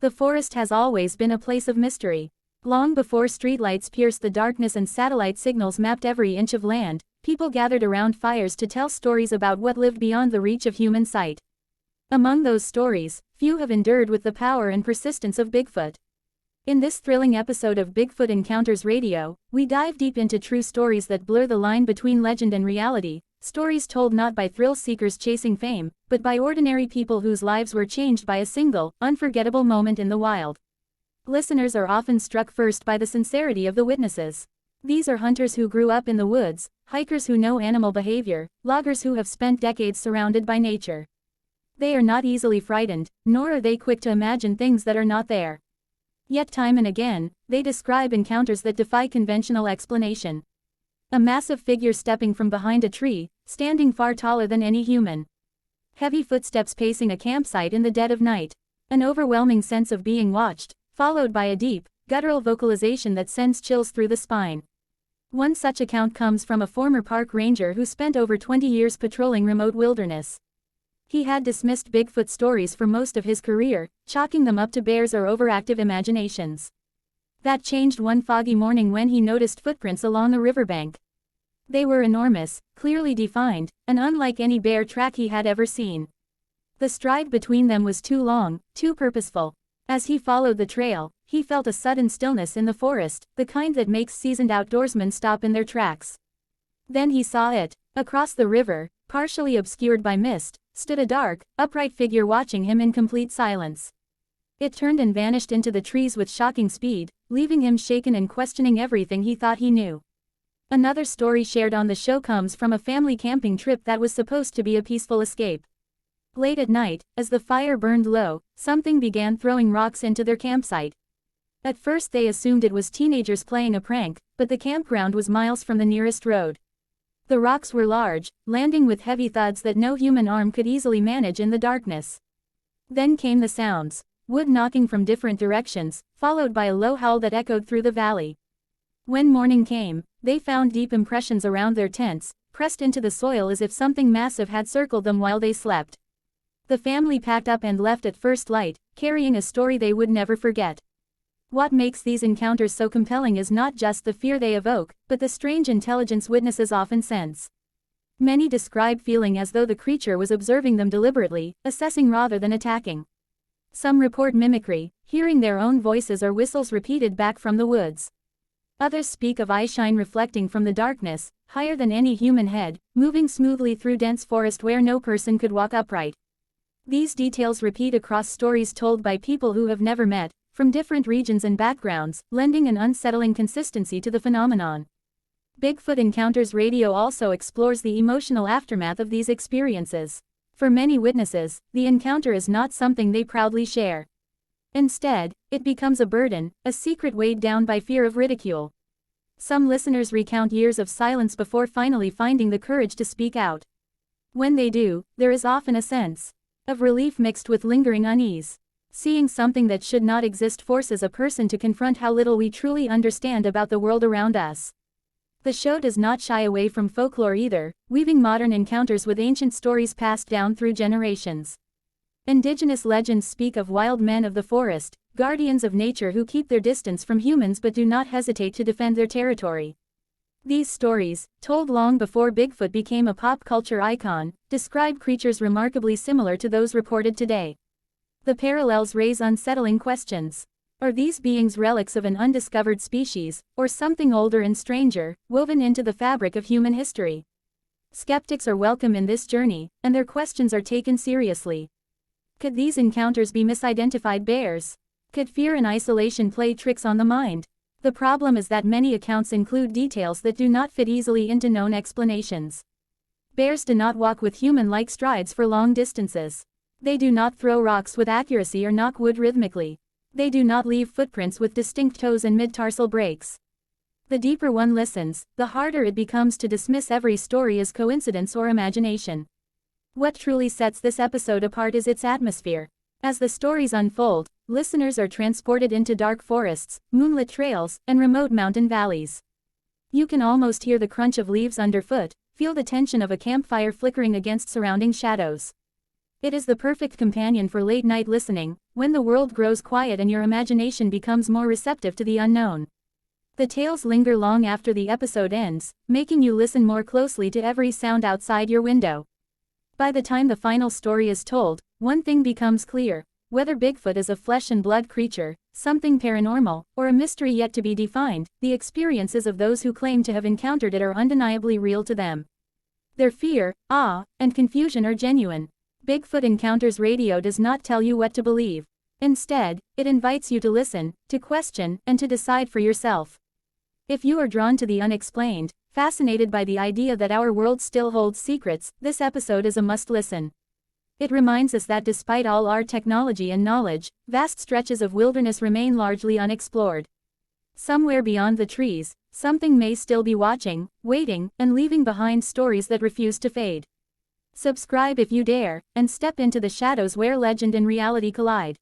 The forest has always been a place of mystery. Long before streetlights pierced the darkness and satellite signals mapped every inch of land, people gathered around fires to tell stories about what lived beyond the reach of human sight. Among those stories, few have endured with the power and persistence of Bigfoot. In this thrilling episode of Bigfoot Encounters Radio, we dive deep into true stories that blur the line between legend and reality, stories told not by thrill-seekers chasing fame, but by ordinary people whose lives were changed by a single, unforgettable moment in the wild. Listeners are often struck first by the sincerity of the witnesses. These are hunters who grew up in the woods, hikers who know animal behavior, loggers who have spent decades surrounded by nature. They are not easily frightened, nor are they quick to imagine things that are not there. Yet time and again, they describe encounters that defy conventional explanation. A massive figure stepping from behind a tree, standing far taller than any human. Heavy footsteps pacing a campsite in the dead of night. An overwhelming sense of being watched, followed by a deep, guttural vocalization that sends chills through the spine. One such account comes from a former park ranger who spent over 20 years patrolling remote wilderness. He had dismissed Bigfoot stories for most of his career, chalking them up to bears or overactive imaginations. That changed one foggy morning when he noticed footprints along a riverbank. They were enormous, clearly defined, and unlike any bear track he had ever seen. The stride between them was too long, too purposeful. As he followed the trail, he felt a sudden stillness in the forest, the kind that makes seasoned outdoorsmen stop in their tracks. Then he saw it. Across the river, partially obscured by mist, stood a dark, upright figure watching him in complete silence. It turned and vanished into the trees with shocking speed, leaving him shaken and questioning everything he thought he knew. Another story shared on the show comes from a family camping trip that was supposed to be a peaceful escape. Late at night, as the fire burned low, something began throwing rocks into their campsite. At first they assumed it was teenagers playing a prank, but the campground was miles from the nearest road. The rocks were large, landing with heavy thuds that no human arm could easily manage in the darkness. Then came the sounds, wood knocking from different directions, followed by a low howl that echoed through the valley. When morning came, they found deep impressions around their tents, pressed into the soil as if something massive had circled them while they slept. The family packed up and left at first light, carrying a story they would never forget. What makes these encounters so compelling is not just the fear they evoke, but the strange intelligence witnesses often sense. Many describe feeling as though the creature was observing them deliberately, assessing rather than attacking. Some report mimicry, hearing their own voices or whistles repeated back from the woods. Others speak of eyeshine reflecting from the darkness, higher than any human head, moving smoothly through dense forest where no person could walk upright. These details repeat across stories told by people who have never met, from different regions and backgrounds, lending an unsettling consistency to the phenomenon. Bigfoot Encounters Radio also explores the emotional aftermath of these experiences. For many witnesses, the encounter is not something they proudly share. Instead, it becomes a burden, a secret weighed down by fear of ridicule. Some listeners recount years of silence before finally finding the courage to speak out. When they do, there is often a sense of relief mixed with lingering unease. Seeing something that should not exist forces a person to confront how little we truly understand about the world around us. The show does not shy away from folklore either, weaving modern encounters with ancient stories passed down through generations. Indigenous legends speak of wild men of the forest, guardians of nature who keep their distance from humans but do not hesitate to defend their territory. These stories, told long before Bigfoot became a pop culture icon, describe creatures remarkably similar to those reported today. The parallels raise unsettling questions. Are these beings relics of an undiscovered species, or something older and stranger, woven into the fabric of human history? Skeptics are welcome in this journey, and their questions are taken seriously. Could these encounters be misidentified bears? Could fear and isolation play tricks on the mind? The problem is that many accounts include details that do not fit easily into known explanations. Bears do not walk with human-like strides for long distances. They do not throw rocks with accuracy or knock wood rhythmically. They do not leave footprints with distinct toes and mid-tarsal breaks. The deeper one listens, the harder it becomes to dismiss every story as coincidence or imagination. What truly sets this episode apart is its atmosphere. As the stories unfold, listeners are transported into dark forests, moonlit trails, and remote mountain valleys. You can almost hear the crunch of leaves underfoot, feel the tension of a campfire flickering against surrounding shadows. It is the perfect companion for late-night listening, when the world grows quiet and your imagination becomes more receptive to the unknown. The tales linger long after the episode ends, making you listen more closely to every sound outside your window. By the time the final story is told, one thing becomes clear: whether Bigfoot is a flesh-and-blood creature, something paranormal, or a mystery yet to be defined, the experiences of those who claim to have encountered it are undeniably real to them. Their fear, awe, and confusion are genuine. Bigfoot Encounters Radio does not tell you what to believe. Instead, it invites you to listen, to question, and to decide for yourself. If you are drawn to the unexplained, fascinated by the idea that our world still holds secrets, this episode is a must-listen. It reminds us that despite all our technology and knowledge, vast stretches of wilderness remain largely unexplored. Somewhere beyond the trees, something may still be watching, waiting, and leaving behind stories that refuse to fade. Subscribe if you dare, and step into the shadows where legend and reality collide.